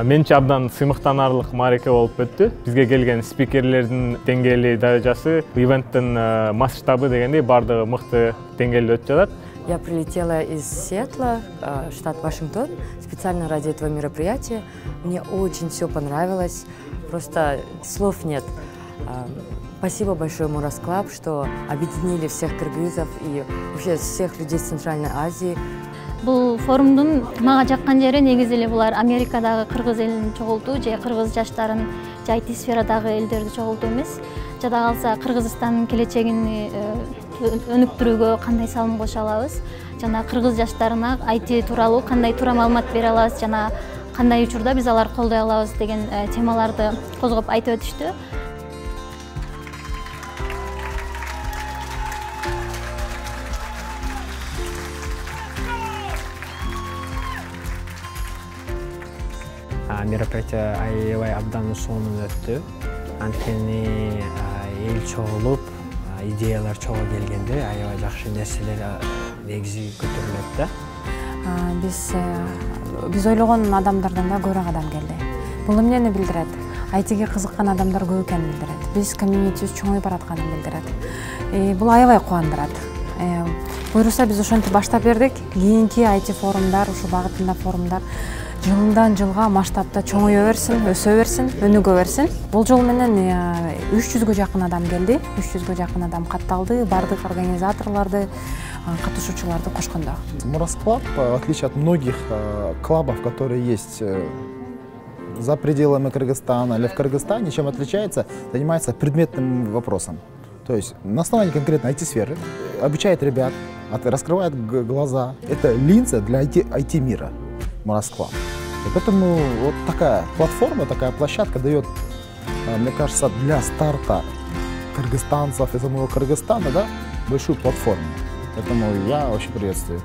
Менче абдан сыймыктанарлык маареке болуп өттү. Бизге келген спикерлердин деңгээли даражасы, ивенттин масштабы дегендей бардыгы мыкты деңгээлде өтүп жатат. Я прилетела из Сиэтла, штат Вашингтон, специально ради этого мероприятия. Мне очень все понравилось, просто слов нет. Спасибо большое Мурас Клаб, что объединили всех кыргызов и вообще всех людей с Центральной Азии. Бұл форумдун мага жаккан жери негизи эле булар Америкадагы кыргыз элин чогултуу же кыргыз жаштарын же IT сферадагы элдерди чогултуу эмес. Жада калса Кыргызстандын келечегин өнүктүрүүгө кандай салым кошо алабыз, жана кыргыз жаштарына IT тууралуу кандай туура маалымат бере алабыз, жана кандай учурда биз аларды колдой алабыз деген темаларды козгоп айтып өтүштү. Мероприятие аябай абдан сонун өттү. Анткени эл чогулуп, идеялар чогуу келгенде аябай жакшы нерселер негизи көтөрүлөт да. Биз ойлогон адамдардан да көбүрөөк адам келди. Бул эмнени билдирет? ITге кызыккан адамдар көп экенин билдирет. Биз комьюнитибиз чоңоюп баратканын билдирет. Бул аябай кубандырат. Буюрса биз ошентип баштап бердик. Кийинки IT форумдар, ушу багытында форумдар жылдан жылга масштабта чоңое берсин, өсө берсин, өнүгө берсин. Бул жол менен 300гө жакын адам келди, 300гө жакын адам катталды, бардык организаторлорду, катышуучуларды кошкондо. Мурас Клаб, в отличие от многих клубов, которые есть за пределами Кыргызстана или в Кыргызстане, чем отличается, занимается предметным вопросом. То есть на основании конкретно IT-сферы обучает ребят, раскрывает глаза. Это линза для IT-мира. Мурас Клаб. И поэтому вот такая платформа, такая площадка дает, мне кажется, для старта кыргызстанцев и самого Кыргызстана, да, большую платформу. Поэтому я очень приветствую.